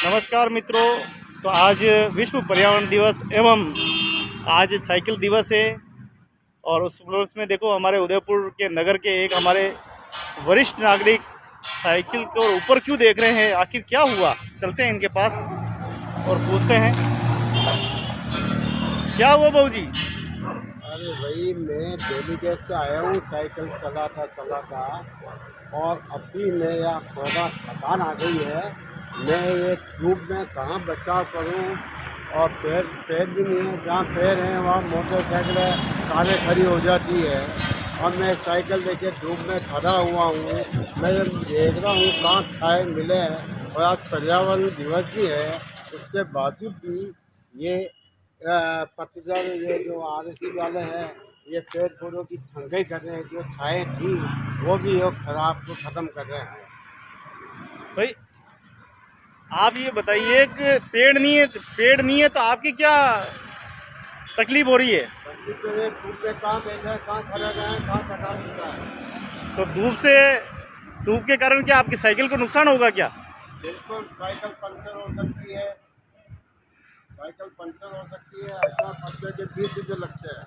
नमस्कार मित्रों। तो आज विश्व पर्यावरण दिवस एवं आज साइकिल दिवस है और उसमें देखो हमारे उदयपुर के नगर के एक हमारे वरिष्ठ नागरिक साइकिल को ऊपर क्यों देख रहे हैं, आखिर क्या हुआ। चलते हैं इनके पास और पूछते हैं क्या हुआ बहू जी। अरे भाई, मैं दिल्ली गेट से आया हूँ। साइकिल चलाता और अभी मैं यहाँ थोड़ा थकान आ गई है। मैं ये धूप में कहाँ बचाव करूँ और पैर पैर भी नहीं है। जहाँ पैर हैं वहाँ मोटरसाइकिलें कारें खड़ी हो जाती है और मैं साइकिल लेके धूप में खड़ा हुआ हूँ। मैं देख रहा हूँ कहाँ छाए मिले हैं और आज पर्यावरण दिवस भी है। उसके बावजूद भी ये पतझड़, ये जो आरसी वाले हैं, ये पेड़ पौधों की छंटाई कर रहे हैं। जो छाए थी वो भी ये खराब को ख़त्म कर रहे हैं। भाई आप ये बताइए कि पेड़ नहीं है तो आपकी क्या तकलीफ हो रही है। बच्चे के लिए धूप में कहाँ बैठे हैं, कहाँ खड़े रहे हैं, कहाँ कटा मिलता है। तो धूप के कारण क्या आपकी साइकिल को नुकसान होगा क्या। बिल्कुल, साइकिल पंचर हो सकती है। साइकिल पंचर हो सकती है। ऐसा पत्ते के बीच जो लगते हैं।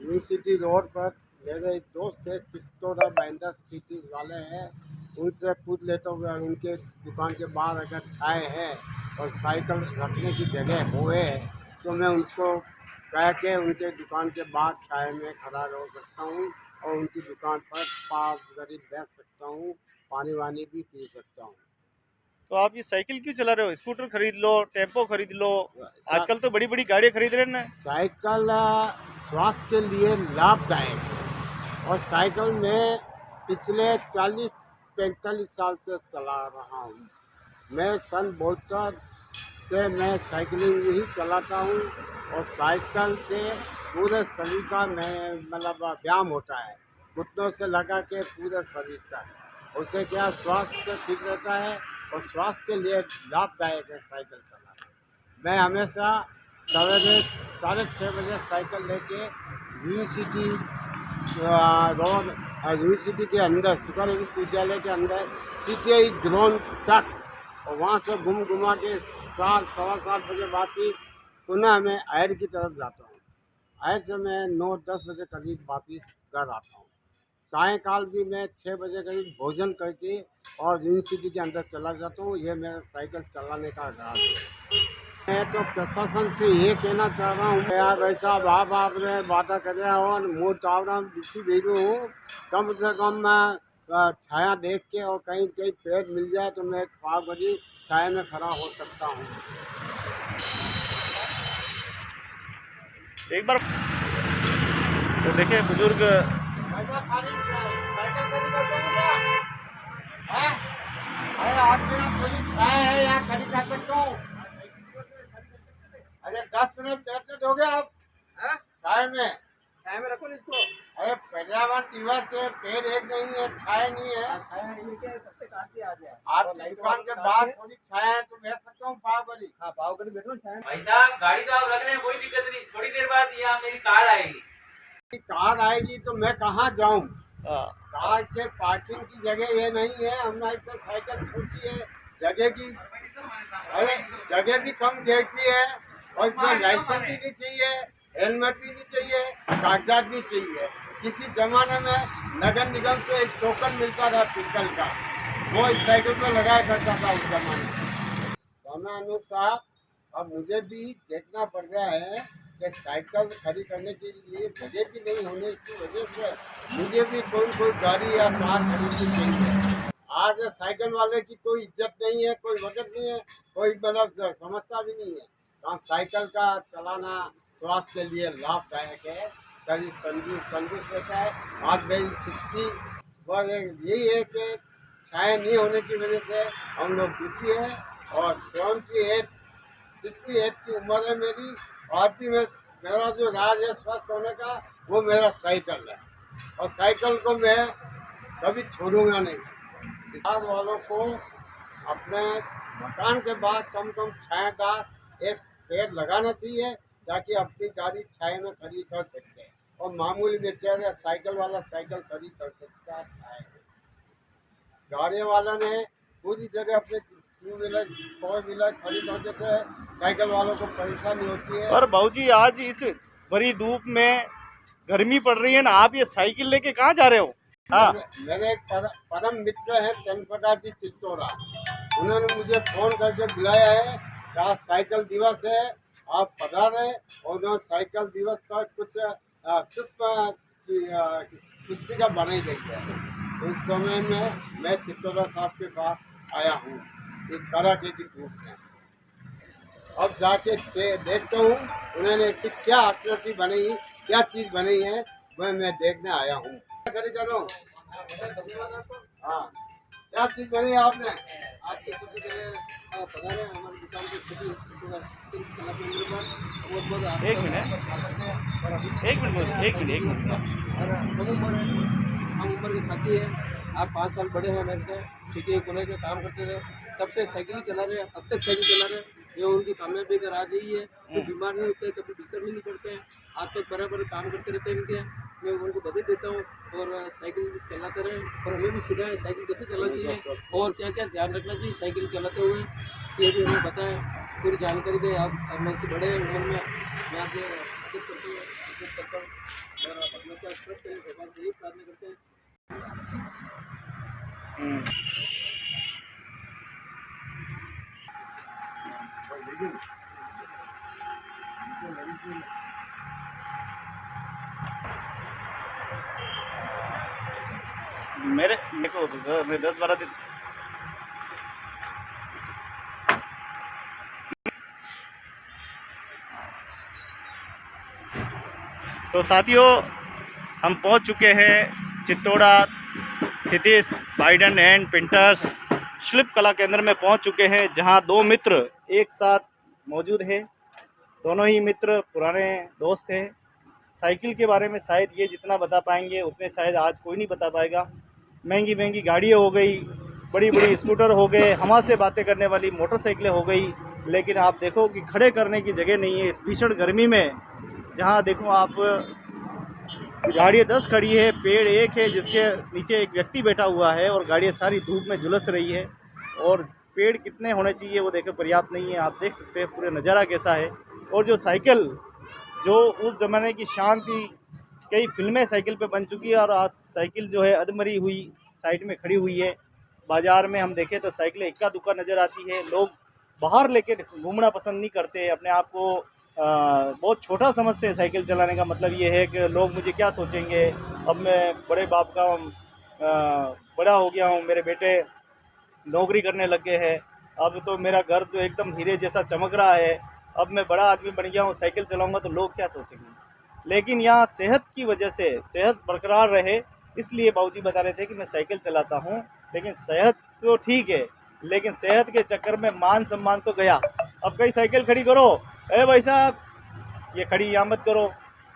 यूनिवर्सिटी रोड पर मेरे एक दोस्त है, चित्तौड़ा बाइंडर सिटी वाले हैं। उनसे पूछ लेता हूँ अगर उनके दुकान के बाहर अगर छाए है और साइकिल रखने की जगह हुए तो मैं उनको कह के उनके दुकान के बाहर छाए में खड़ा रह सकता हूँ और उनकी दुकान पर पाव गरीब बैठ सकता हूँ, पानी वानी भी पी सकता हूँ। तो आप ये साइकिल क्यों चला रहे हो, स्कूटर खरीद लो, टेम्पो खरीद लो। सा- आजकल तो बड़ी बड़ी गाड़ियाँ खरीद रहे हैं ना। साइकिल स्वास्थ्य के लिए लाभदायक है और साइकिल में पिछले 40-45 साल से चला रहा हूँ। मैं सन 72 से मैं साइकिलिंग ही चलाता हूँ और साइकिल से पूरे शरीर का मैं मतलब व्यायाम होता है, घुटनों से लगा के पूरे शरीर का। उससे क्या स्वास्थ्य ठीक रहता है और स्वास्थ्य के लिए लाभदायक है साइकिल चलाना। मैं हमेशा सवेरे 6:30 बजे साइकिल लेके यूनिवर्सिटी रोड, यूनिवर्सिटी के अंदर, शुक्र विश्वविद्यालय के अंदर सीटीआई ग्राउंड तक और वहाँ से घुमा के 7 सवा 7 बजे वापिस पुनः मैं आयर की तरफ जाता हूँ। आयर से मैं 9-10 बजे करीब वापिस घर आता हूँ। सायंकाल भी मैं 6 बजे करीब भोजन करके और यूनिवर्सिटी के अंदर चला जाता हूँ। ये मेरा साइकिल चलाने का अभ्यास है। मैं तो प्रशासन से ये कहना चाह रहा हूँ यार, ऐसा आपने वादा कर रहा हो, मुँह चावड़ा बिछी भेजू हूँ। कम से कम मैं छाया देख के और कहीं कहीं पेड़ मिल जाए तो मैं 5 बजे छाया में खड़ा हो सकता हूँ। एक बार तो देखे बुजुर्ग। पैसा खाली साइकिल खड़ी करते हो क्या? हैं? अरे आपके यहाँ थोड़ी छाया है, यहाँ खड़ी कर सकता हूँ। अरे 10 मिनट बैठने दोगे आप छाया में? छाया में रखो ना इसको। अरे पर्यावरण दिवस है, पेड़ एक नहीं है, छाया नहीं है। छाया नहीं लेके सबसे काट के आ गया। आपकी दुकान के बाहर थोड़ी छाया है तो बैठ सकता हूँ 5 बजे। हाँ, पाव कर बैठो ना छाया में। भाई साहब, गाड़ी तो आप रख रहे हैं, कोई दिक्कत नहीं। थोड़ी देर बाद यहाँ मेरी कार आएगी। कार आएगी तो मैं कहाँ जाऊँ? हाँ, कार के पार्किंग की जगह ये नहीं है। हमारी तो साइकिल छोटी है, जगह की, अरे जगह भी कम देखती है और इसमें लाइसेंस भी नहीं चाहिए, हेलमेट भी नहीं चाहिए, कागजात भी चाहिए। किसी जमाने में नगर निगम से एक टोकन मिलता था पिस्टल का, वो इस साइकिल पर लगाया करता था उस जमाने में। समय अनुसार अब मुझे भी देखना पड़ रहा है कि साइकिल खड़ी करने के लिए जगह भी नहीं होने की वजह से मुझे भी कोई गाड़ी या कार खरीदनी चाहिए। आज साइकिल वाले की कोई इज्जत नहीं है, कोई वजह नहीं है, कोई मतलब समझता भी नहीं है। तो साइकिल का चलाना स्वास्थ्य के लिए लाभदायक है, शरीर तंदुरुस्त रहता है। आज मेरी स्थिति बस यही है कि छाया नहीं होने की वजह से हम लोग दुखी हैं और स्वयं की एज 68 की उम्र है मेरी और भी मेरा जो राज है स्वस्थ होने का वो मेरा साइकिल है और साइकिल को मैं कभी छोड़ूंगा नहीं। किसान वालों को अपने मकान के बाद कम छायादार एक पेड़ लगाना चाहिए ताकि अपनी गाड़ी छाया में खड़ी कर सकते हैं और मामूली बेचारे साइकिल वाला साइकिल खड़ी कर सकता है छाया में। गाड़ी वाला ने पूरी जगह अपने 2 व्हीलर 4 व्हीलर खड़ी कर देते हैं, साइकिल वालों को परेशानी होती है। और भाऊजी आज इस बड़ी धूप में गर्मी पड़ रही है ना, आप ये साइकिल लेके कहाँ जा रहे हो? हाँ, मेरे एक परम मित्र हैं चंद्रप्रकाश जी चित्तौरा, उन्होंने मुझे फोन करके बुलाया है कि आज साइकिल दिवस है, आप पधारें। और जो साइकिल दिवस का कुछ पुष्प पुस्तिका बनाई गई है। उस समय में मैं चित्तौरा साहब के पास आया हूँ इस कड़ाके की धूप में। अब जाके देखता हूँ उन्होंने इसकी क्या आकृति बनाई, क्या चीज़ बनाई है, वह मैं देखने आया हूँ। खड़ी करो। हाँ, क्या चीज़ बनी है आपने? आपके सबसे पहले पधारे हमारी दुकान की छोटी बहुत बहुत एक मिनट, एक मिनट। और हम उम्र के साथी हैं। आप 5 साल बड़े हैं मेरे से, सिटी कोने के काम करते थे, तब से साइकिल ही चला रहे हैं, अब तक साइकिल चला रहे हैं। ये उनकी कामयाबी का राज यही है कि बीमार नहीं होते, कभी डिस्टर्ब भी नहीं करते हैं, आज तक बराबर काम करते रहते हैं इनके। मैं उनको बधाई देता हूँ और साइकिल चलाते रहें और हमें भी सिखाएं साइकिल कैसे चलानी चाहिए और क्या क्या ध्यान रखना चाहिए साइकिल चलाते हुए, ये भी हमें बताएं, पूरी जानकारी दें। आप मेरे से बड़े उम्र में, मैं आपसे इज्जत करता हूँ और आप हमेशा स्वस्थ रहें, भगवान से यही प्रार्थना करते हैं। मेरे देखो, मैं 10-12 दिन तो साथियों, हम पहुंच चुके हैं Chittaura Hitesh Biden and printers शिल्प कला केंद्र में पहुंच चुके हैं, जहां दो मित्र एक साथ मौजूद हैं। दोनों ही मित्र पुराने दोस्त हैं। साइकिल के बारे में शायद ये जितना बता पाएंगे उतने शायद आज कोई नहीं बता पाएगा। महंगी महंगी गाड़ियाँ हो गई, बड़ी बड़ी स्कूटर हो गए, हवा से बातें करने वाली मोटरसाइकिलें हो गई, लेकिन आप देखो कि खड़े करने की जगह नहीं है इस भीषण गर्मी में। जहाँ देखो आप, गाड़ियाँ 10 खड़ी है, पेड़ एक है जिसके नीचे एक व्यक्ति बैठा हुआ है और गाड़ियाँ सारी धूप में झुलस रही है। और पेड़ कितने होने चाहिए वो देखो, पर्याप्त नहीं है। आप देख सकते हैं पूरे नज़ारा कैसा है। और जो साइकिल, जो उस ज़माने की शान थी, कई फिल्में साइकिल पे बन चुकी है और आज साइकिल जो है अधमरी हुई साइड में खड़ी हुई है। बाज़ार में हम देखें तो साइकिलें इक्का दुक्का नज़र आती है। लोग बाहर लेके घूमना पसंद नहीं करते, अपने आप को बहुत छोटा समझते हैं। साइकिल चलाने का मतलब ये है कि लोग मुझे क्या सोचेंगे, अब मैं बड़े बाप का बड़ा हो गया हूँ, मेरे बेटे नौकरी करने लग गए हैं, अब तो मेरा घर तो एकदम हीरे जैसा चमक रहा है, अब मैं बड़ा आदमी बन गया हूँ, साइकिल चलाऊँगा तो लोग क्या सोचेंगे। लेकिन यहाँ सेहत की वजह से, सेहत बरकरार रहे इसलिए बाबूजी बता रहे थे कि मैं साइकिल चलाता हूँ। लेकिन सेहत तो ठीक है, लेकिन सेहत के चक्कर में मान सम्मान तो गया। अब कहीं साइकिल खड़ी करो, अरे भाई साहब ये खड़ी यहाँ मत करो,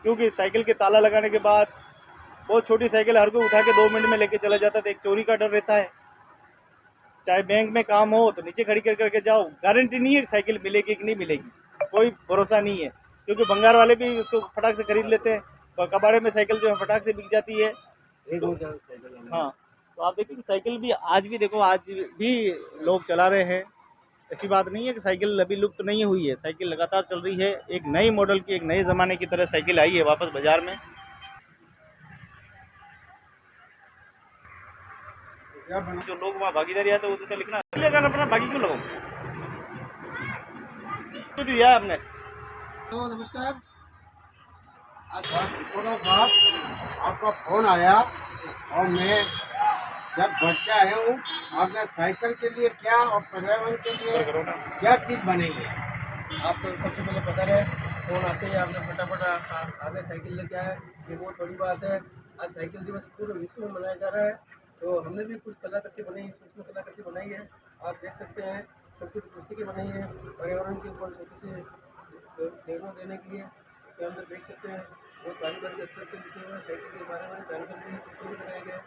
क्योंकि साइकिल के ताला लगाने के बाद बहुत छोटी साइकिल हर कोई उठा के 2 मिनट में लेके चला जाता था। एक चोरी का डर रहता है। चाहे बैंक में काम हो तो नीचे खड़ी कर करके जाओ, गारंटी नहीं है साइकिल मिलेगी कि नहीं मिलेगी, कोई भरोसा नहीं है, क्योंकि बंगार वाले भी उसको फटाक से खरीद लेते हैं। तो कबाड़े में साइकिल जो है फटाक से बिक जाती है। हाँ, तो आप देखिए कि साइकिल भी आज भी देखो, आज भी लोग चला रहे हैं। ऐसी बात नहीं है कि साइकिल अभी लुप्त नहीं हुई है, साइकिल लगातार चल रही है। एक नई मॉडल की, एक नए ज़माने की तरह साइकिल आई है वापस बाज़ार में। जो लोग वहाँ भागीदारी आते हैं उसका लिखना लेकर अपना भागी क्यों लगाओ, तो दिया है आपने। तो नमस्कार। चित्तौरा साहब, आपका फोन आया और मैं जब घर से आया हूँ, आपने साइकिल के लिए क्या और पर्यावरण के लिए क्या चीज़ बनेगी? आप तो सबसे पहले पता रहे, फ़ोन आते ही आपने फटाफट आगे साइकिल लेके आए, ये बहुत बड़ी बात है। आज साइकिल दिवस पूरे विश्व में मनाया जा रहा है, तो हमने भी कुछ कलाकृति बनाई, सूक्ष्म कलाकृति बनाई है। आप देख सकते हैं, छोटी छोटी पुस्तकें बनाई हैं पर्यावरण के ऊपर छोटी सी प्रेरणा देने के लिए। इसके अंदर देख सकते हैं बहुत भारी भारी अक्षर से लिखे हुए हैं साइकिल के बारे में जानकारी, चित्र भी बनाए गए।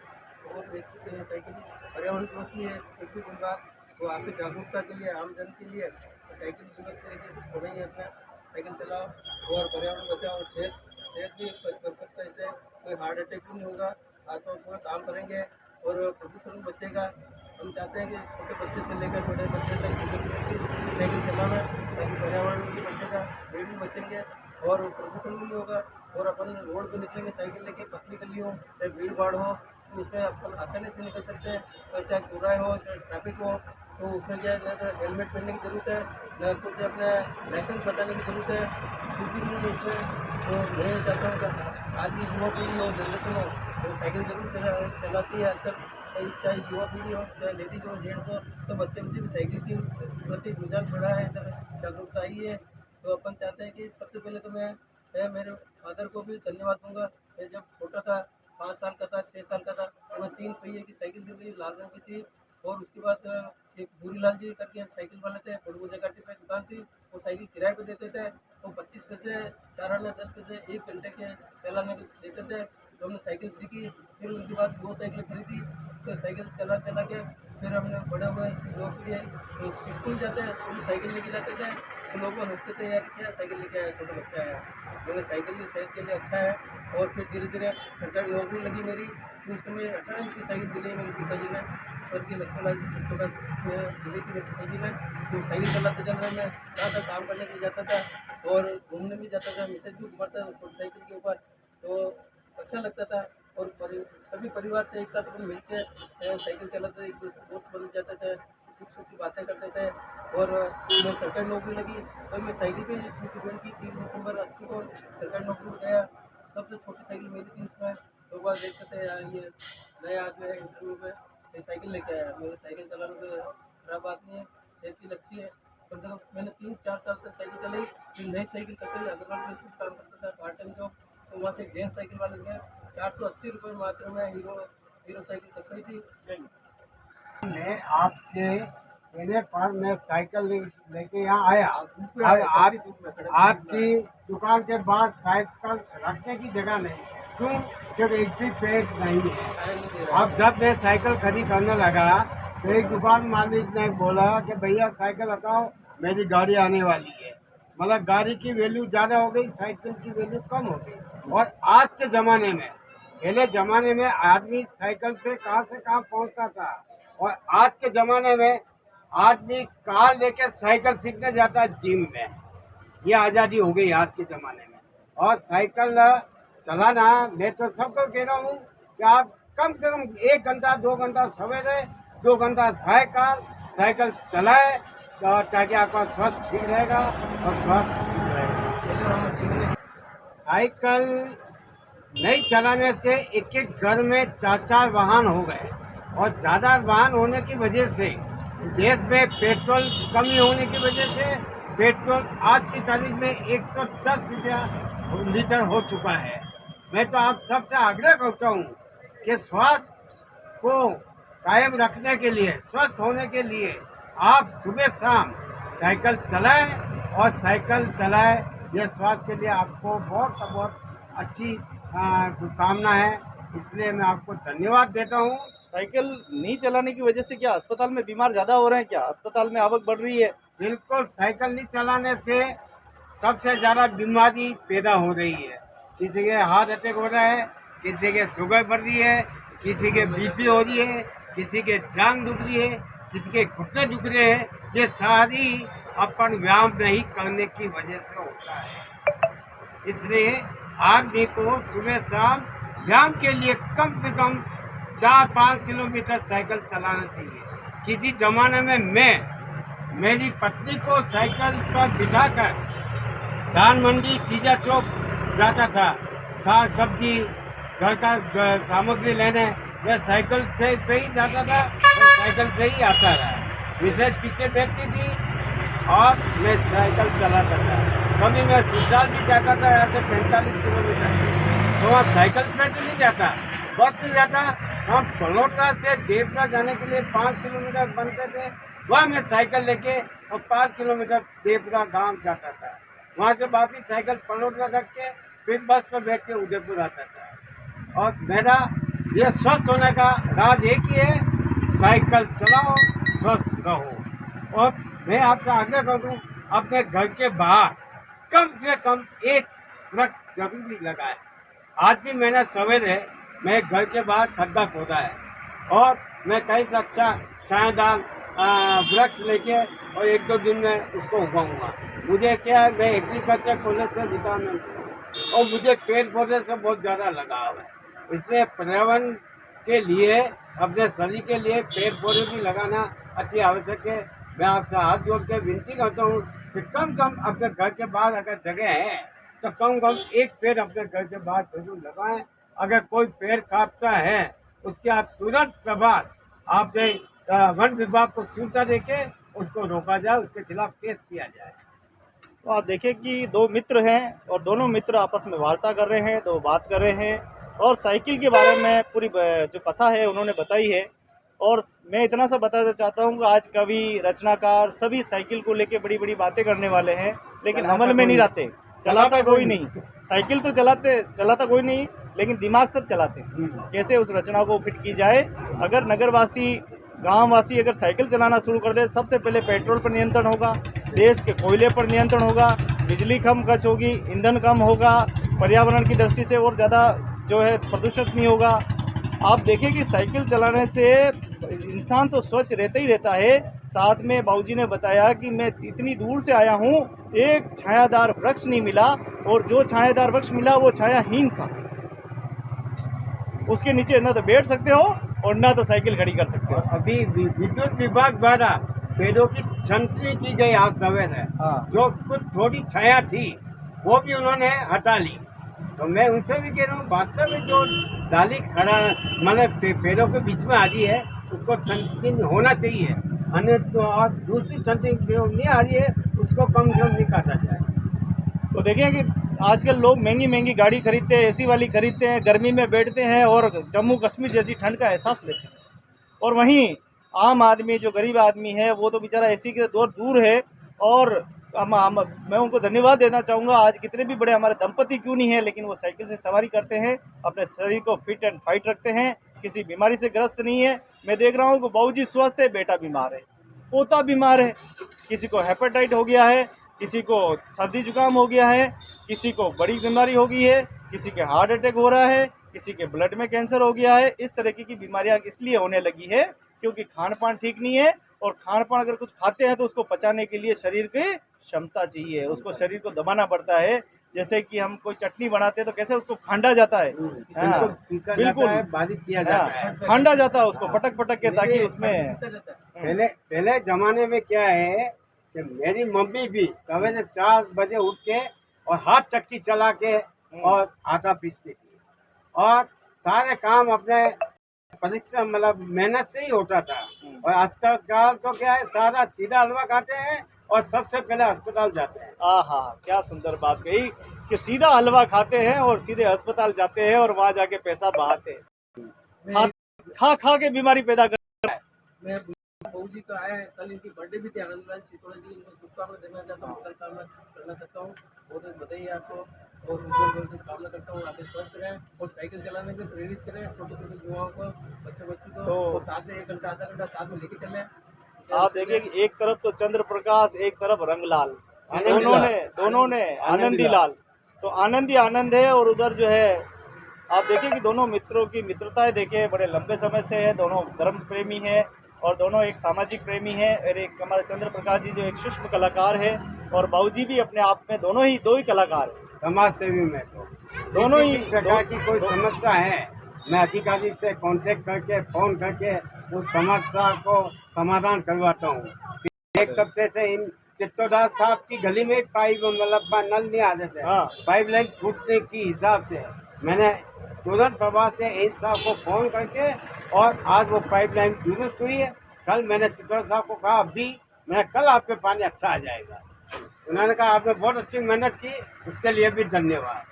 और देख सकते हैं साइकिल पर्यावरण दिवस भी है, एक भी दिन बाद तो आज से जागरूकता के लिए, आमजन के लिए साइकिल दिवस के लिए कुछ बनाइए अपना, साइकिल चलाओ और पर्यावरण बचाओ। सेहत भी बच सकता है इससे, कोई हार्ट अटैक भी नहीं होगा। आज तो पूरा काम करेंगे और प्रदूषण भी बचेगा हम चाहते हैं कि छोटे बच्चे से लेकर बड़े बच्चे तक साइकिल चलाना, ताकि पर्यावरण भी बचेगा, पेड़ भी बचेंगे और प्रदूषण भी नहीं होगा। और अपन रोड पे निकलेंगे साइकिल लेके, पतली गली हो चाहे भीड़ भाड़ हो, तो उसमें अपन आसानी से निकल सकते हैं। और चाहे चौराहे हो चाहे ट्रैफिक हो, तो उसमें क्या है, ना तो हेलमेट पहनने की ज़रूरत है, ना कुछ अपना लाइसेंस बताने की ज़रूरत है, कुछ भी नहीं है इसमें। तो मैं ये चाहता हूँ कि आज की युवा पीढ़ी हो, जनरेशन हो, तो साइकिल ज़रूर चलाती है आजकल। चाहे युवा पीढ़ी हो चाहे लेडीज़ हो जेंट्स हो, सब बच्चे भी साइकिल के प्रति रुझान बढ़ा है, इधर जागरूकता आई है। तो अपन चाहते हैं कि सबसे पहले तो मैं मेरे फादर को भी धन्यवाद दूंगा। मैं जब छोटा था, 5 साल का था, 6 साल का था, तो मैं 3 पहिए की साइकिल दी थी, लाल रंग की थी। और उसके बाद एक भूरीलाल जी करके साइकिल वाले थे, बड़गू जगाटी पे दुकान थी, वो साइकिल किराए पे देते थे। तो 25 पैसे 4 आने 10 पैसे 1 घंटे के चलाने को देते थे। तो हमने साइकिल सीखी, फिर उनके बाद 2 साइकिल खरीदी। तो साइकिल चला चला के फिर हमने बड़े हुए, नौकरी तो स्कूल जाते हैं तो साइकिल लेके जाते थे, तो लोग हंसते थे, यार क्या साइकिल लेके आया, छोटा बच्चा है। मैंने साइकिल की सेहत के लिए अच्छा है। और फिर धीरे धीरे सरकारी नौकरी लगी मेरी, तो उस समय 18 इंच की साइकिल दिलाई मेरे पिताजी ने, स्वर्गीय लक्ष्मणलाल जी छोटो का दिलाई थी मेरे पिताजी ने। तो साइकिल चलाते चलाते मैं ज़्यादा काम करने के लिए जाता था और घूमने भी जाता था, मैसेज भी घुमाता था छोटी साइकिल के ऊपर, तो अच्छा लगता था। और सभी परिवार से एक साथ अपन मिलकर साइकिल चलाते थे, एक दूसरे दोस्त बन जाते थे, दुख सुख की बातें करते थे। और मैं सरकारी नौकरी लगी तो मैं साइकिल पे ड्यूटी ज्वाइन की, 3 दिसंबर 80 को सरकारी नौकरी में गया। सबसे छोटी साइकिल मेरी थी, उसमें लोग बात देखते थे, यार ये नया आदमी है इंटरव्यू में, ये साइकिल लेके आया। मेरे साइकिल चलाने में खराब बात नहीं है, सेहत की अच्छी है। कम से कम मैंने 3-4 साल तक साइकिल चलाई। फिर नई साइकिल कसवाई, अग्रवाल में कुछ काम करता था पार्ट टाइम जॉब, तो वहाँ से एक जैन साइकिल वाले से 480 रुपये मात्र में हीरो साइकिल कसवाई थी। मैं आपके कहने पर मैं साइकिल लेके यहाँ आया और आपकी दुकान के बाद साइकिल रखने की जगह नहीं, क्यों? जब एक भी पेड़ नहीं है। अब जब मैं साइकिल खरीद करने लगा तो एक दुकान मालिक ने बोला कि भैया साइकिल हटाओ, मेरी गाड़ी आने वाली है। मतलब गाड़ी की वैल्यू ज़्यादा हो गई, साइकिल की वैल्यू कम हो गई। और आज के ज़माने में, पहले ज़माने में आदमी साइकिल पे कहाँ से कहाँ पहुँचता था, और आज के ज़माने में आदमी कार लेके साइकिल सीखने जाता है जिम में। ये आज़ादी हो गई आज के ज़माने में। और साइकिल चलाना, मैं तो सबको कह रहा हूँ कि आप कम से कम 1 घंटा 2 घंटा सवेरे, 2 घंटा साइकिल चलाए, तो ताकि आपका स्वास्थ्य ठीक रहेगा और स्वास्थ्य ठीक रहेगा। साइकिल नहीं चलाने से एक एक घर में 4-4 वाहन हो गए, और ज़्यादा वाहन होने की वजह से देश में पेट्रोल कमी होने की वजह से पेट्रोल आज की तारीख में 110 रुपया लीटर हो चुका है। मैं तो आप सबसे आग्रह करता हूँ कि स्वास्थ्य को कायम रखने के लिए, स्वस्थ होने के लिए आप सुबह शाम साइकिल चलाएं, और साइकिल चलाएं, यह स्वास्थ्य के लिए आपको बहुत बहुत अच्छी शुभकामना है। इसलिए मैं आपको धन्यवाद देता हूँ। साइकिल नहीं चलाने की वजह से क्या अस्पताल में बीमार ज़्यादा हो रहे हैं? क्या अस्पताल में आवक बढ़ रही है? बिल्कुल, साइकिल नहीं चलाने से सबसे ज़्यादा बीमारी पैदा हो रही है। किसी के हार्ट अटैक हो रहा है, किसी के शुगर बढ़ रही है, किसी के बीपी हो रही है, किसी के जांघ दुख रही है, किसी के घुटने दुख रहे हैं। ये सारी अपन व्यायाम नहीं करने की वजह से होता है। इसलिए आदमी को सुबह शाम व्यायाम के लिए कम से कम 4-5 किलोमीटर साइकिल चलाना चाहिए। किसी ज़माने में मैं मेरी पत्नी को साइकिल पर बिठाकर धान मंडी पिज़्ज़ा चौक जाता था, साग सब्जी घर का सामग्री लेने, मैं साइकिल से पे ही जाता था और साइकिल से ही आता रहा। विशेष पीछे बैठती थी और मैं साइकिल चलाता था। कभी मैं सुसाल भी जाता था, यहाँ से 45 किलोमीटर, तो वहाँ साइकिल पे तो नहीं जाता, बस से जाता। हम बड़ौदा से देवरा जाने के लिए 5 किलोमीटर बनते थे, वहाँ मैं साइकिल लेके और 5 किलोमीटर देवरा गांव जाता था। वहाँ से वापिस साइकिल बड़ौदा रख के फिर बस पर बैठ के उदयपुर आता था। और मेरा ये स्वस्थ होने का राज एक ही है, साइकिल चलाओ, स्वस्थ रहो। और मैं आपसे आग्रह करूँ, अपने घर के बाहर कम से कम 1 वृक्ष जरूर लगाए। आज भी मैंने सवेरे मैं घर के बाहर खड्डा खोदा है, और मैं कहीं से अच्छा छायादार वृक्ष लेके और 1-2 दिन में उसको उगाऊंगा। मुझे क्या है, मैं एग्रीकल्चर कॉलेज से डिपार्टमेंट हूँ और मुझे पेड़ पौधे से बहुत ज़्यादा लगाव है। इसलिए पर्यावरण के लिए, अपने शरीर के लिए पेड़ पौधे भी लगाना अति आवश्यक है। मैं आपसे हाथ जोड़ के विनती करता हूँ कि कम अपने घर के बाहर अगर जगह है तो कम एक पेड़ अपने घर के बाहर जरूर लगाएं। अगर कोई पेड़ काटता है उसके आप तुरंत प्रभाव आपने वन विभाग को सूचना देके उसको रोका जाए, उसके खिलाफ केस किया जाए। तो आप देखें कि दो मित्र हैं और दोनों मित्र आपस में वार्ता कर रहे हैं, दो बात कर रहे हैं और साइकिल के बारे में पूरी जो कथा है उन्होंने बताई है। और मैं इतना सा बताना चाहता हूँ कि आज कवि, रचनाकार सभी साइकिल को लेके बड़ी बड़ी बातें करने वाले हैं, लेकिन अमल में नहीं लाते। चलाता कोई नहीं, साइकिल तो चलाता कोई नहीं, लेकिन दिमाग सब चलाते हैं। कैसे उस रचना को फिट की जाए। अगर नगरवासी, गांववासी अगर साइकिल चलाना शुरू कर दे, सबसे पहले पेट्रोल पर नियंत्रण होगा, देश के कोयले पर नियंत्रण होगा, बिजली कम खर्च होगी, ईंधन कम होगा, पर्यावरण की दृष्टि से और ज़्यादा जो है प्रदूषण नहीं होगा। आप देखें कि साइकिल चलाने से इंसान तो स्वच्छ रहता ही रहता है, साथ में बाबूजी ने बताया कि मैं इतनी दूर से आया हूँ, एक छायादार वृक्ष नहीं मिला, और जो छायादार वृक्ष मिला वो छायाहीन था। उसके नीचे ना तो बैठ सकते हो और ना तो साइकिल खड़ी कर सकते हो। अभी विद्युत विभाग द्वारा पेड़ों की छंटनी की गई आज सवेरे, जो कुछ थोड़ी छाया थी वो भी उन्होंने हटा ली। तो मैं उनसे भी कह रहा हूँ, वास्तव में जो डाली खड़ा मैंने पेड़ों के बीच में आ रही है उसको छंटनी होना चाहिए, अन्य तो और दूसरी छंटनी जो नहीं आ रही है उसको कम से कम नहीं काटा जाए। तो देखें कि आजकल लोग महंगी महंगी गाड़ी खरीदते हैं, एसी वाली खरीदते हैं, गर्मी में बैठते हैं और जम्मू कश्मीर जैसी ठंड का एहसास लेते हैं। और वहीं आम आदमी, जो गरीब आदमी है, वो तो बेचारा एसी के दूर है। और मैं उनको धन्यवाद देना चाहूँगा। आज कितने भी बड़े हमारे दंपति क्यों नहीं है, लेकिन वो साइकिल से सवारी करते हैं, अपने शरीर को फिट एंड फाइट रखते हैं, किसी बीमारी से ग्रस्त नहीं है। मैं देख रहा हूँ कि बाबूजी स्वस्थ है, बेटा बीमार है, पोता बीमार है, किसी को हेपेटाइट हो गया है, किसी को सर्दी जुकाम हो गया है, किसी को बड़ी बीमारी हो गई है, किसी के हार्ट अटैक हो रहा है, किसी के ब्लड में कैंसर हो गया है। इस तरीके की बीमारियां इसलिए होने लगी है क्योंकि खान पान ठीक नहीं है। और खान पान अगर कुछ खाते हैं तो उसको पचाने के लिए शरीर की क्षमता चाहिए, उसको शरीर को दबाना पड़ता है। जैसे कि हम कोई चटनी बनाते हैं तो कैसे उसको खांडा जाता है, हाँ, बिल्कुल बारीक किया जाता है, खांडा जाता है उसको पटक पटक के, ताकि उसमें पहले जमाने में क्या है कि मेरी मम्मी भी सवेरे 4 बजे उठ के और हाथ चक्की चला के और आटा पीसती थी, और सारे काम अपने परिश्रम मतलब मेहनत से ही होता था। और आजकल तो क्या है, सारा सीधा हलवा खाते हैं और सबसे पहले अस्पताल जाते हैं। आहा, क्या सुंदर बात कही कि सीधा हलवा खाते हैं और सीधे अस्पताल जाते हैं और वहाँ जाके पैसा बहाते हैं, खा के बीमारी पैदा कर। मैं बहू जी का आया है, कल इनकी बर्थडे भी थी, आनंदलाल चितौड़ा जी, इनको शुभकामना देना चाहता हूँ, करना चाहता हूँ। बहुत बहुत बधाई आपको और उज्जवल भविष्य की कामना करता हूँ, आगे स्वस्थ रहें और साइकिल चलाने के प्रेरित करें छोटे छोटे युवाओं को, बच्चों को, और साथ में 1 घंटा आधा घंटा साथ में लेके चलें। आप देखिए कि एक तरफ तो चंद्र प्रकाश, एक तरफ रंगलाल, दोनों ने आनंदी लाल, तो आनंद ही आनंद है। और उधर जो है आप देखिए कि दोनों मित्रों की मित्रताएं देखिए बड़े लंबे समय से है, दोनों धर्म प्रेमी है और दोनों एक सामाजिक प्रेमी है। और एक हमारे चंद्र प्रकाश जी जो एक सूक्ष्म कलाकार है, और बाबूजी भी अपने आप में दोनों ही कलाकार है, समाज सेवी में तो दोनों ही प्रकार की कोई समस्या है, मैं अधिकारी से कांटेक्ट करके फ़ोन करके उस समस्या को समाधान करवाता हूँ। 1 हफ्ते से इन चित्तौदास साहब की गली में पाइप मतलब नल नहीं आते थे, पाइपलाइन फूटने की हिसाब से मैंने तुरंत प्रभाव से इन साहब को फ़ोन करके, और आज वो पाइपलाइन दुरुस्त हुई है। कल मैंने चित्तौदास साहब को कहा अभी मैं कल आपके पानी अच्छा आ जाएगा। उन्होंने कहा आपने बहुत अच्छी मेहनत की, उसके लिए भी धन्यवाद।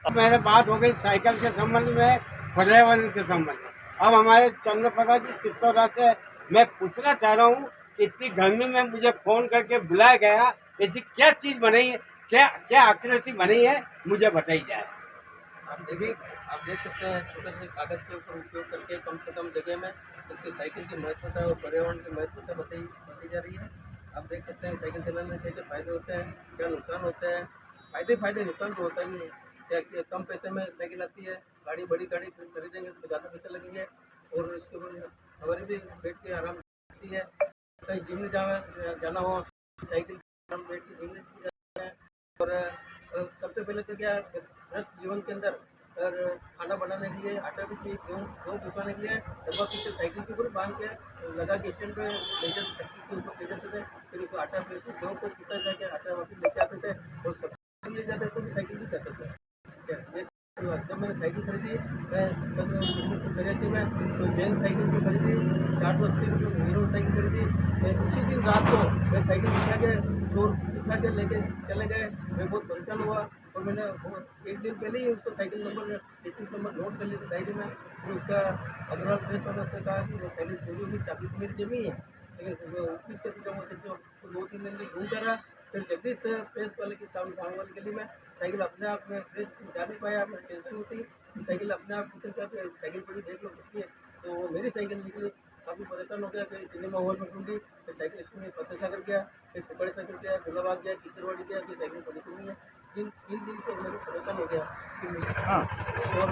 अब मेरे बात हो गई साइकिल के संबंध में, पर्यावरण के संबंध में। अब हमारे चंद्र प्रकाश जी चित्तौड़ा से मैं पूछना चाह रहा हूँ कि इतनी गर्मी में मुझे फ़ोन करके बुलाया गया, ऐसी क्या चीज़ बनाई है, क्या आकृति बनी है, मुझे बताई जाए। आप देख सकते हैं छोटे से कागज़ के ऊपर उपयोग करके कम से कम जगह में इसकी साइकिल की महत्वता और पर्यावरण की महत्वता बताई जा रही है। आप देख सकते हैं साइकिल चलाने के क्या फ़ायदे होते हैं, क्या नुकसान होते हैं। फ़ायदे नुकसान तो होता ही है। क्या कम पैसे में साइकिल आती है, बड़ी गाड़ी खरीदेंगे तो ज़्यादा पैसे लगेंगे और उसके ऊपर हमारी भी बैठ के आराम करती है। कहीं जिम में जाना हो साइकिल पर हम बैठ के जिम में जाते हैं। और सबसे पहले तो क्या व्यस्त जीवन के अंदर और खाना बनाने के लिए आटा पीसी गेहूँ पिसवाने के लिए डब्बा पीछे साइकिल के ऊपर बांध के लगा के स्टैंड पे ले जाते, चक्की के ऊपर ले जाते थे। फिर उसको आटा पीस गेहूँ को पिसा जाके आटा वापस लेके आते थे और सब ले जाते थे, तो भी साइकिल भी जाते थे। क्या ये जब मैंने साइकिल खरीदी मैं सन 1983 में, तो जैन साइकिल से खरीदी 480 रुपये की हीरो साइकिल खरीदी। मैं उसी दिन रात को मैं साइकिल उठा के चोर उठा के लेके चले गए। मैं बहुत परेशान हुआ और मैंने एक दिन पहले ही उसको साइकिल नंबर 25 नंबर नोट कर लिया था डायरी में। फिर उसका अग्रवाल प्रेस वाला से कहा कि वो साइकिल चोरी होगी, चाबी तो मेरी जमी है, लेकिन मैं ऑफिस कैसे जाऊँगा, कैसे हो? तो 2-3 दिन में ढूंढ रहा। फिर जगदीश प्रेस वाले की सामने गाँव वाली गली में साइकिल अपने आप में प्रेस जा नहीं पाया, मुझे टेंशन होती कि साइकिल अपने आप किसी का साइकिल पड़ी देख लो किसकी है। तो वो मेरी साइकिल निकली। काफ़ी परेशान हो गया। फिर सिनेमा हॉल में ढूंढी, फिर साइकिल स्कूल में फतेह सागर गया, फिर सुपड़े साइकिल गया, गुलाबाग गया, किचरवाड़ी गया, फिर साइकिल पड़ी तो नहीं है। तीन दिन तो मैं परेशान हो गया हाँ। और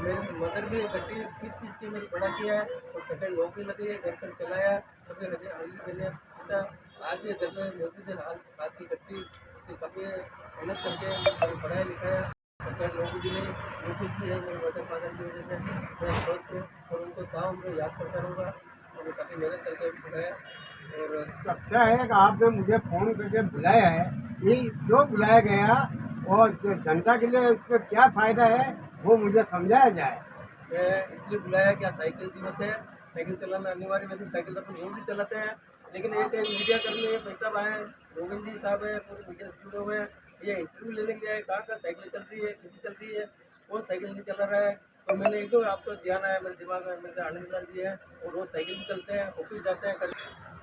मेरी मदर भी गड्डी पीस के मेरी बड़ा किया है और सेकंड नौकरी लगी है, घर पर चलाया। कभी हाली देने ऐसा आज भी घर में मौजूद है। हाथ की गड्डी से काफ़ी मेहनत करके पढ़ाया लिखाया, सरकार नौकरी भी नहीं, नौकरी भी है मेरे मदर फादर की वजह से। मैं स्वस्थ हूँ और उनको गाँव में याद करता रहूँगा और काफ़ी मेहनत करके पढ़ाया। और अच्छा है कि आपने मुझे फ़ोन करके बुलाया है, ये क्यों बुलाया गया और जो जनता के लिए उसका क्या फ़ायदा है वो मुझे समझाया जाए। मैं इसलिए बुलाया कि आज साइकिल दिवस है, साइकिल चलाना अनिवार्य। वैसे साइकिल तो अपन रोज भी चलाते हैं, लेकिन एक मीडिया कर्मी भाई साहब आए, गोविंद जी साहब है, पूरे मीडिया से जुड़े हुए हैं। ये इंटरव्यू लेने के लिए आए, कहाँ साइकिल चल रही है, किसी चल रही है, कौन साइकिल नहीं चला रहा है। तो मैंने एकदम आपको ध्यान आया मेरे दिमाग में, मेरे आनंद लाल जी है और रोज़ साइकिल भी चलते हैं, ऑफिस जाते हैं।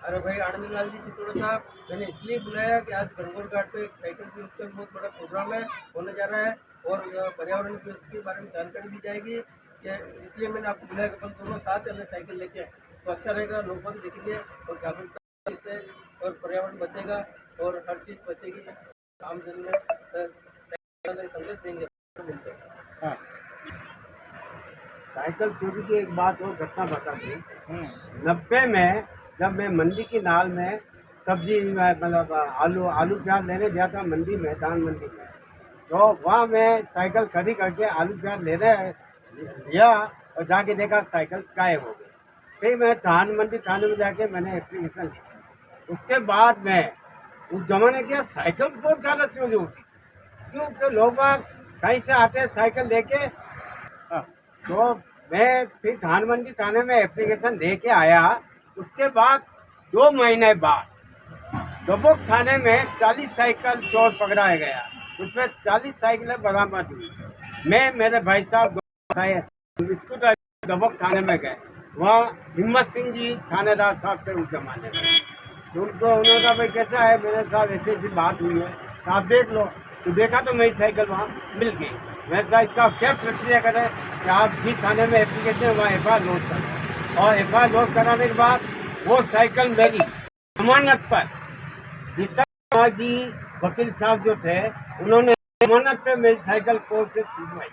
अरे भाई आनंद लाल जी चित्तौड़ा साहब, मैंने इसलिए बुलाया कि आज गणगौर घाट पे एक साइकिल दिवस का बहुत बड़ा प्रोग्राम है, होने जा रहा है और पर्यावरण दिवस के बारे में जानकारी दी जाएगी। कि इसलिए मैंने आपको बुलाया कि अपन दोनों साथ चलें साइकिल लेके, तो अच्छा रहेगा, लोग बाग देखेंगे और जागरूकता इससे और पर्यावरण बचेगा और हर चीज़ बचेगी। आमजन में साइकिल संदेश देंगे मिलते हैं। हाँ। साइकिल चोरी की एक बात और घटना बता दी। 90 में जब मैं मंडी की नाल में सब्जी मतलब आलू प्याज लेने गया था मंडी में, धान मंडी में, तो वहाँ मैं साइकिल खड़ी करके आलू प्याज लेने लिया और जाके देखा साइकिल गायब हो गई। फिर मैं धान मंडी थाने में जाके मैंने एप्लीकेशन लिखी। उसके बाद में उस जमाने क्या साइकिल बहुत ज़्यादा चोरी होती, क्योंकि लोग कहीं से आते हैं साइकिल लेके। तो मैं फिर धान मंडी थाने में एप्लीकेशन दे के आया। उसके बाद 2 महीने बाद दबोक थाने में 40 साइकिल चोर पकड़ाया गया, उसमें 40 साइकिलें बरामद हुई। मैं मेरे भाई साहब स्कूटर दबोक थाने में गए, वहाँ हिम्मत सिंह जी थानेदार साहब थे उस जमाने में। तो उन्होंने कहा भाई कैसा है, मेरे साथ ऐसी ऐसी बात हुई है, तो आप देख लो। तो देखा तो मेरी साइकिल वहाँ मिल गई। मेरे साथ इसका क्या प्रक्रिया करें कि आप जिस थाने में एप्लीकेशन वहाँ FIR लॉन्च करें, और FIR लॉन्च कराने के बाद वो साइकिल मेरी जमानत पर जी वकील साहब जो थे उन्होंने जमानत पे मेरी साइकिल कोर्ट से छुड़वाई।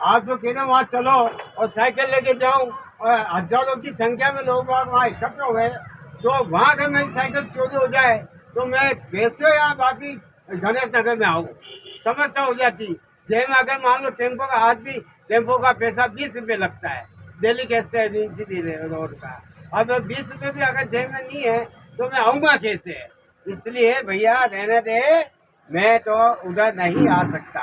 आप जो कह रहे वहाँ चलो और साइकिल लेके जाऊँ और हजारों की संख्या में लोग वहाँ इकट्ठे हो गए, तो वहाँ अगर मेरी साइकिल चोरी हो जाए तो मैं कैसे या बाकी गणेश नगर में आऊँ, समस्या हो जाती। जेब में अगर मान लो टेम्पो का, आज भी टेम्पो का पैसा 20 रुपये लगता है दिल्ली कैसे एजेंसी रोड का, अब 20 रुपये भी अगर जेब में नहीं है तो मैं आऊँगा कैसे। इसलिए भैया रहने दे, मैं तो उधर नहीं आ सकता।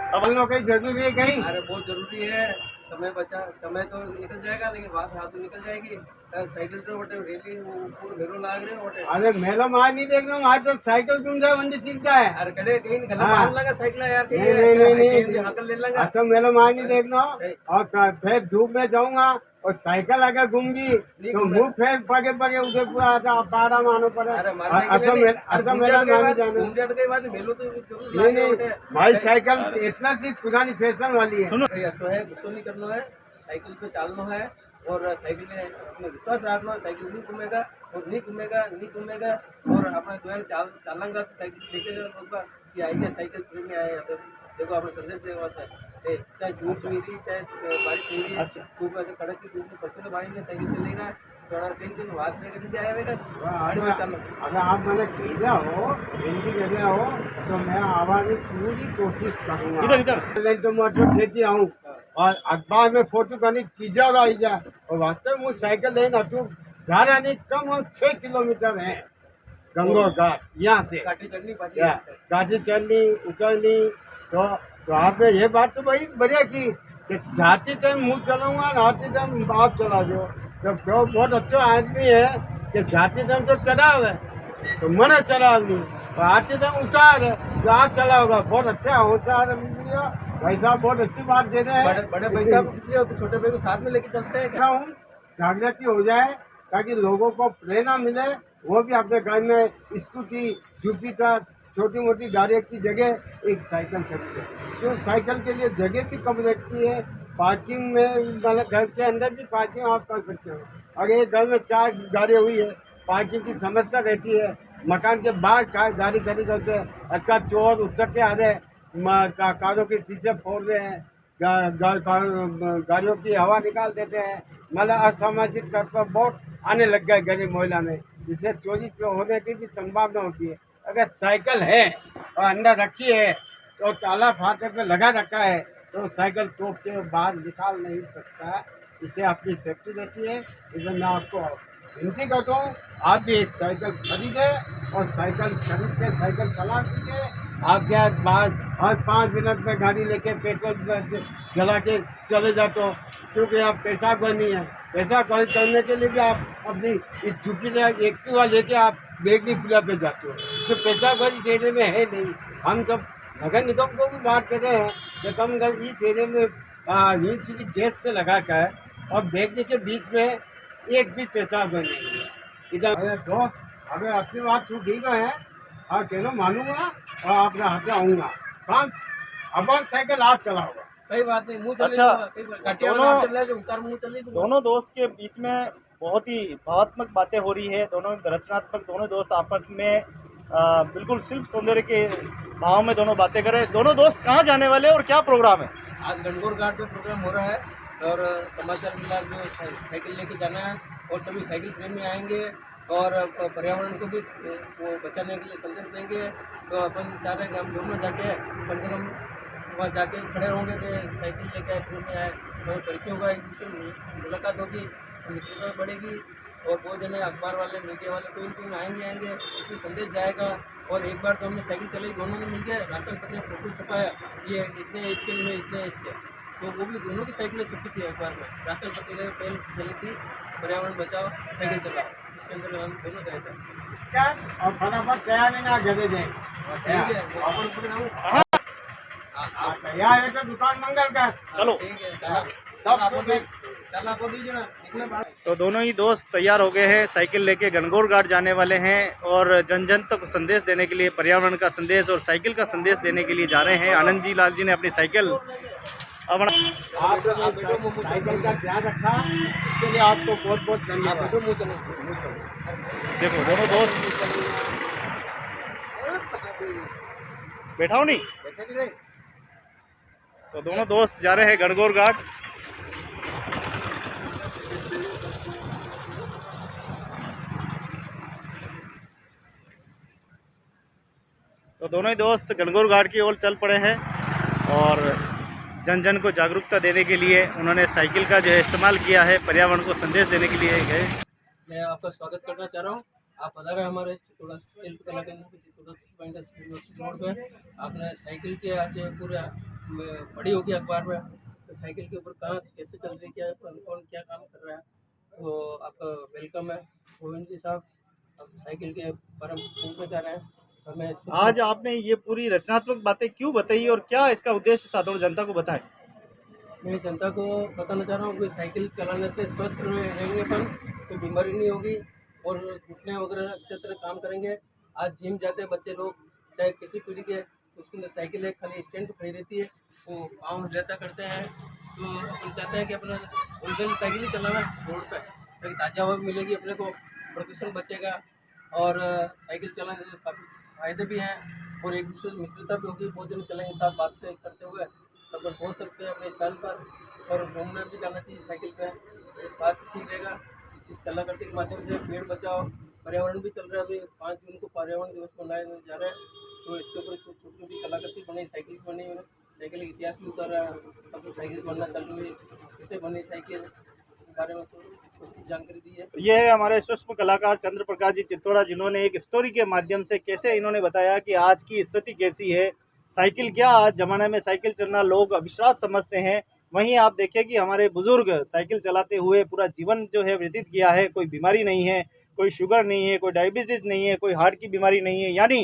अब हम लोग कहीं जरूरी है कहीं। अरे बहुत जरूरी है, समय बचा, समय तो निकल जाएगा लेकिन बात हाथ तो निकल जाएगी। साइकिल तो बटे रेली पूरे मेलो लाग रहे हो। अरे मेलो मार नहीं देख रहा हूँ, आज तो साइकिल तुम जाए बंदी चिंता है। अरे कड़े कहीं गला मार लगा साइकिल यार, नहीं हकल ले लगा। अच्छा मेलो मार नहीं देख लो, और फिर धूप में जाऊंगा और साइकिल अगर घूमगी तो मुँह फेर पगे पगे उसे पूरा पारा मानो पड़े। अच्छा मेरा नहीं जाना। मेलो तो नहीं भाई साइकिल इतना चीज पुरानी फैशन वाली है। ऐसा है, गुस्सा नहीं करना है, साइकिल पे चालना है और साइकिल में अपने विश्वास रखना है। साइकिल नहीं घूमेगा और नहीं घूमेगा और अपना जो है चालांगा तो साइकिल देखेगा लोग कि आएगा साइकिल फ्री में आए। देखो आपने संदेश दिया हुआ था चाहे धूप हुई थी चाहे बारिश हुई थी, अच्छा। धूप ऐसे कड़क की धूप में पसीने भाई ने साइकिल चल नहीं रहा है, थोड़ा पेन के हाथ में कभी आया मेरा गाड़ी में चल अगर आप मैंने भेजा हो, इनकी जगह हो, तो मैं आवाज़ की पूरी कोशिश करूँगा। इधर इधर तो मैं लेके आऊँ और अखबार में फोटो करनी कीजा रही जाए और वास्तव में साइकिल लेना तू ज़्यादा नहीं कम और 6 किलोमीटर है गंगोर घाट यहाँ से। काटी चढ़नी पाती या गाड़ी चलनी उतरनी तो आपने ये बात तो बड़ी बढ़िया की कि जाते टाइम मुँह चलाऊंगा और आते टाइम आप चला दो। जब जो बहुत अच्छा आदमी है कि जाते टाइम तो चलाव है तो मना चलाव नहीं और आते टाइम उतार है तो आप चलाओगा। बहुत अच्छा होशियार भाई साहब, बहुत अच्छी बात दे रहे हैं। बड़े भाई साहब इसलिए तो छोटे भाई को साथ में लेके चलते हैं क्या हूँ जागृति हो जाए ताकि लोगों को प्रेरणा मिले, वो भी अपने घर में स्कूटी जुपिटर छोटी मोटी गाड़ियों की जगह एक साइकिल खरीदे। तो साइकिल के लिए जगह भी कम लगती है, पार्किंग में मतलब घर के अंदर भी पार्किंग आप कर सकते हो। अगर एक घर में 4 गाड़ियाँ हुई है, पार्किंग की समस्या रहती है, मकान के बाहर गाड़ी खड़ी करते हैं, अच्छा चोर उतर के आ रहे हैं, कारों के शीशे फोड़ रहे हैं, गाड़ियों की हवा निकाल देते हैं, मतलब असामाजिक तत्व बहुत आने लग गए गरीब महिला में, जिससे चोरी होने की भी संभावना होती है। अगर साइकिल है और अंदर रखी है तो ताला फाटक में लगा रखा है तो साइकिल टोप के बाहर निकाल नहीं सकता। इससे आपकी सेफ्टी रहती है। इसलिए मैं आपको विनती करता हूँ आप भी एक साइकिल खरीदें और साइकिल खरीद के साइकिल चला दीजिए। आप क्या बाद हर 5 मिनट में गाड़ी लेके पेट्रोल जला के चले जाते हो, क्योंकि आप पैसा करनी है। पैसा करने के लिए भी आप अपनी इस जुपिटर एक्टिवा लेके आप बेगनी पुलिया पे जाते हो, तो पैसा कर इस एरिया में है नहीं। हम सब नगर निगम को भी बात कर रहे हैं कि कम अगर इस एरिया में यूनिवर्सिटी गैस से लगा कर और बेगनी के बीच में एक भी पैसा नहीं है। इधर दोस्त अगर अपनी बात तू ठीक है और चलो मानूंगा और आपके हाथ में आऊँगा काम। अब साइकिल आप चलाओगा कई बात नहीं, मुँह चले अच्छा, चल दोनों दोस्त के बीच में बहुत ही भावात्मक बातें हो रही है। दोनों रचनात्मक, दोनों दोस्त आपस में बिल्कुल शिल्प सौंदर्य के भाव में दोनों बातें कर रहे हैं। दोनों दोस्त कहाँ जाने वाले हैं और क्या प्रोग्राम है? आज गणगौर घाट में प्रोग्राम हो रहा है और समाचार मिला जो साइकिल लेके जाना है और सभी साइकिल प्रेमी आएंगे और पर्यावरण को भी वो बचाने के लिए संदेश देंगे। तो अपन चाह रहे हैं कि हम दोनों जाके कम से कम वहाँ जाके खड़े होंगे कि साइकिल लेके आए, प्रेमी आए, तो परिचय होगा, एक दूसरे में मुलाकात होगी, मित्रता बढ़ेगी और बहुत जने अखबार वाले मीडिया वाले कोई आएंगे उसमें संदेश जाएगा। और एक बार तो हमने साइकिल चलाई, दोनों ने मिलकर रास्ता पत्र फोटो छपाया, ये इतने एज के लिए इतने एज के, तो वो भी दोनों की साइकिलें छपी थी अखबार में। रास्ता पत्रिका पहल चली थी पर्यावरण बचाओ साइकिल चलाओ, इसके अंदर हम दोनों गए थे। और फटाफट तैयार ना जगह दें ठीक है, वो अपन पकड़ाऊँ तैयार है तो दुकान मंगल का चलो। ठीक है, चला चल आपको दीजिए ना निकले बाहर। तो दोनों ही दोस्त तैयार हो गए हैं, साइकिल लेके गणगौर घाट जाने वाले हैं और जन जन तक संदेश देने के लिए, पर्यावरण का संदेश और साइकिल का संदेश देने के लिए जा रहे हैं। आनंद जी लाल जी ने अपनी साइकिल अपना साइकिल का ध्यान रखा, इसके लिए आपको बहुत बहुत धन्यवाद। देखो दोनों दोस्त बैठा हो नहीं, तो दोनों दोस्त जा रहे हैं गणगौर घाट। तो दोनों ही दोस्त गणगौर घाट की ओर चल पड़े हैं और जन जन को जागरूकता देने के लिए उन्होंने साइकिल का जो है इस्तेमाल किया है, पर्यावरण को संदेश देने के लिए गए। मैं आपका स्वागत करना चाह रहा हूँ, आप पधारे हमारे चित्तौड़ा शिल्प कला केंद्र पे, चित्तौड़ा यूनिवर्सिटी रोड पे। आपने साइकिल के आज पूरा पढ़ी होगी अखबार में, तो साइकिल के ऊपर कहाँ कैसे चल रही, क्या कौन क्या काम कर रहा है, तो आपका वेलकम है। गोविंद जी साहब आप साइकिल के परम पूछना चाह रहे हैं हमें। आज आपने ये पूरी रचनात्मक बातें क्यों बताई और क्या इसका उद्देश्य था, थोड़ा जनता को बताएं। मैं जनता को बताना चाह रहा हूँ कि साइकिल चलाने से स्वस्थ रहेंगे अपन, कोई बीमारी नहीं होगी और घुटने वगैरह अच्छे तरह काम करेंगे। आज जिम जाते हैं बच्चे लोग, चाहे किसी पीढ़ी के, उसके अंदर साइकिल एक खाली स्टैंड पर खड़ी रहती है, वो पाँव हिलाता करते हैं। तो अपन चाहते हैं कि अपना ओरिजिनल साइकिल ही चलाना रोड पर, ताकि ताज़ा हवा मिलेगी अपने को, प्रदूषण बचेगा और साइकिल चलाने से काफ़ी फायदे भी हैं और एक दूसरे से मित्रता भी होगी। बहुत जन चलेंगे साथ बातें करते हुए, तब अपन पहुँच सकते हैं अपने स्थान पर। और घूमने भी जाना चाहिए साइकिल पे, तो स्वास्थ्य ठीक रहेगा। इस कलाकृति के माध्यम से पेड़ बचाओ, पर्यावरण भी चल रहा है। अभी 5 जून को पर्यावरण दिवस मनाया जा रहा है, तो इसके ऊपर छोटी छोटी कलाकृति बनी, साइकिल भी बनी, साइकिल का इतिहास भी उतारा। अब तो साइकिल बनना चालू हुई, किसे बनी साइकिल, इस बारे में छोटी जानकारी दी है। ये है हमारे सूक्ष्म कलाकार चंद्र प्रकाश जी चित्तौड़ा, जिन्होंने एक स्टोरी के माध्यम से कैसे इन्होंने बताया कि आज की स्थिति कैसी है। साइकिल क्या, आज ज़माने में साइकिल चलना लोग अविश्वास समझते हैं। वहीं आप देखें कि हमारे बुजुर्ग साइकिल चलाते हुए पूरा जीवन जो है व्यतीत किया है। कोई बीमारी नहीं है, कोई शुगर नहीं है, कोई डायबिटीज़ नहीं है, कोई हार्ट की बीमारी नहीं है। यानी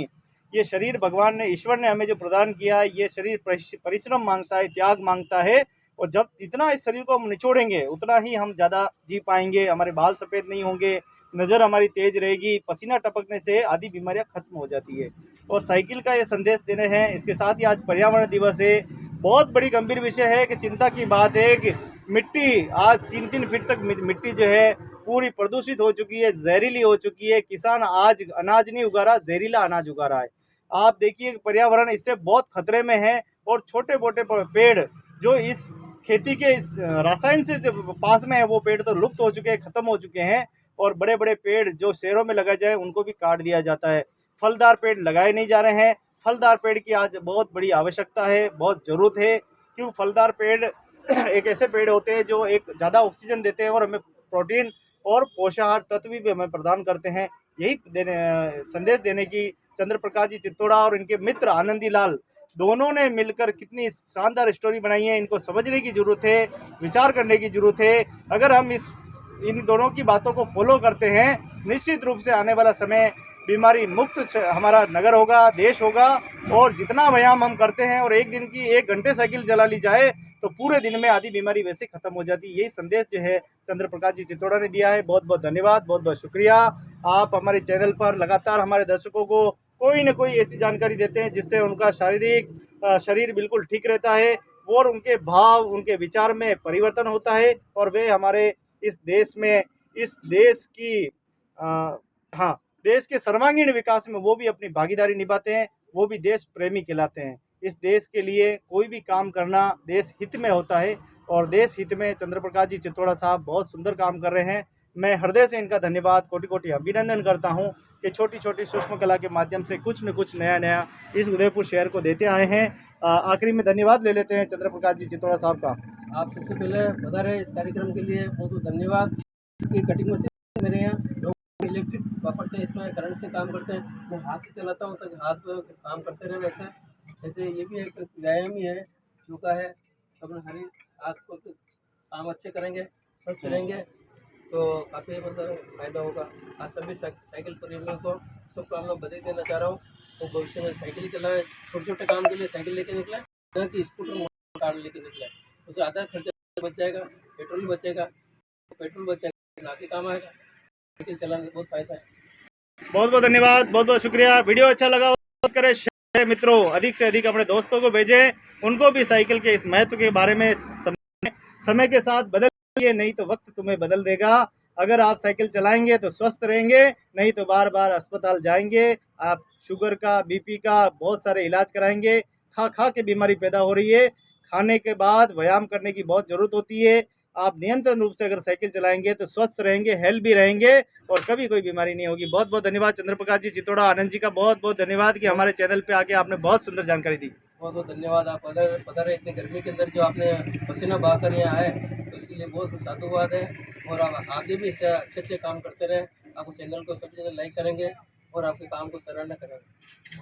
ये शरीर भगवान ने, ईश्वर ने हमें जो प्रदान किया है, ये शरीर परिश्रम मांगता है, त्याग मांगता है। और जब जितना इस शरीर को हम निचोड़ेंगे उतना ही हम ज़्यादा जी पाएंगे, हमारे बाल सफ़ेद नहीं होंगे, नज़र हमारी तेज रहेगी, पसीना टपकने से आदि बीमारियां खत्म हो जाती है। और साइकिल का ये संदेश देने हैं। इसके साथ ही आज पर्यावरण दिवस है। बहुत बड़ी गंभीर विषय है कि चिंता की बात है कि मिट्टी आज 3-3 फीट तक मिट्टी जो है पूरी प्रदूषित हो चुकी है, जहरीली हो चुकी है। किसान आज अनाज नहीं उगा रहा, जहरीला अनाज उगा रहा है। आप देखिए कि पर्यावरण इससे बहुत खतरे में है। और छोटे मोटे पेड़ जो इस खेती के इस रासायन से जो पास में है, वो पेड़ तो लुप्त हो चुके हैं, ख़त्म हो चुके हैं। और बड़े बड़े पेड़ जो शहरों में लगाए जाए उनको भी काट दिया जाता है। फलदार पेड़ लगाए नहीं जा रहे हैं। फलदार पेड़ की आज बहुत बड़ी आवश्यकता है, बहुत ज़रूरत है। क्यों, फलदार पेड़ एक ऐसे पेड़ होते हैं जो एक ज़्यादा ऑक्सीजन देते हैं और हमें प्रोटीन और पोषाहार तत्व भी हमें प्रदान करते हैं। यही संदेश देने की चंद्र प्रकाश जी चित्तौड़ा और इनके मित्र आनंदी लाल दोनों ने मिलकर कितनी शानदार स्टोरी बनाई है। इनको समझने की ज़रूरत है, विचार करने की ज़रूरत है। अगर हम इन दोनों की बातों को फॉलो करते हैं, निश्चित रूप से आने वाला समय बीमारी मुक्त हमारा नगर होगा, देश होगा। और जितना व्यायाम हम करते हैं और एक दिन की 1 घंटे साइकिल चला ली जाए तो पूरे दिन में आधी बीमारी वैसे ख़त्म हो जाती है। यही संदेश जो है चंद्र प्रकाश जी चित्तौड़ा ने दिया है। बहुत बहुत धन्यवाद, बहुत बहुत शुक्रिया। आप हमारे चैनल पर लगातार हमारे दर्शकों को कोई न कोई ऐसी जानकारी देते हैं जिससे उनका शरीर बिल्कुल ठीक रहता है और उनके भाव, उनके विचार में परिवर्तन होता है। और वे हमारे इस देश में, इस देश की देश के सर्वांगीण विकास में वो भी अपनी भागीदारी निभाते हैं। वो भी देश प्रेमी कहलाते हैं। इस देश के लिए कोई भी काम करना देश हित में होता है और देश हित में चंद्र प्रकाश जी चित्तौड़ा साहब बहुत सुंदर काम कर रहे हैं। मैं हृदय से इनका धन्यवाद, कोटि कोटि अभिनंदन करता हूं कि छोटी छोटी सूक्ष्म कला के माध्यम से कुछ न कुछ नया नया इस उदयपुर शहर को देते आए हैं। आखिरी में धन्यवाद ले लेते हैं चंद्र प्रकाश जी चित्तौड़ा साहब का। आप सबसे पहले बता रहे इस कार्यक्रम के लिए बहुत बहुत धन्यवाद। ये कटिंग मशीन मेरे यहाँ लोग इलेक्ट्रिक वापरते हैं, इसमें करंट से काम करते हैं। मैं हाथ से चलाता हूँ ताकि हाथ में काम करते रहे। वैसे ये भी एक व्यायाम ही है, योगा है। अपने हरी हाथ को काम अच्छे करेंगे, स्वस्थ रहेंगे तो काफ़ी मतलब फ़ायदा होगा। आज सभी साइकिल प्रेमियों को शुभकामना बधाई देना चाह रहा हूँ। तो भविष्य में साइकिल चलाएं, छोटे छोटे काम के लिए साइकिल लेके निकलें, न कि स्कूटर कार लेके निकलें। उससे आधा खर्चा बच जाएगा, पेट्रोल बचेगा, आगे काम आएगा। साइकिल चलाने का बहुत फ़ायदा है। बहुत बहुत धन्यवाद, बहुत बहुत शुक्रिया। वीडियो अच्छा लगा हो करें शेयर, मित्रों अधिक से अधिक अपने दोस्तों को भेजें, उनको भी साइकिल के इस महत्व के बारे में समय के साथ बदलिए, नहीं तो वक्त तुम्हें बदल देगा। अगर आप साइकिल चलाएंगे तो स्वस्थ रहेंगे, नहीं तो बार बार अस्पताल जाएंगे। आप शुगर का, बीपी का बहुत सारे इलाज कराएंगे। खा के बीमारी पैदा हो रही है। खाने के बाद व्यायाम करने की बहुत ज़रूरत होती है। आप नियंत्रण रूप से अगर साइकिल चलाएंगे तो स्वस्थ रहेंगे, हेल्थ भी रहेंगे और कभी कोई बीमारी नहीं होगी। बहुत बहुत धन्यवाद चंद्र प्रकाश जी चित्तौड़ा, आनंद जी का बहुत बहुत धन्यवाद कि हमारे चैनल पे आके आपने बहुत सुंदर जानकारी दी। बहुत बहुत धन्यवाद। आप पधारे इतनी गर्मी के अंदर, जो आपने पसीना बहाकर यहाँ आए, तो इसके लिए बहुत साधुवाद है। और आप आगे भी इससे अच्छे काम करते रहें। आपको चैनल को सभी जने लाइक करेंगे और आपके काम को सराहना करेंगे।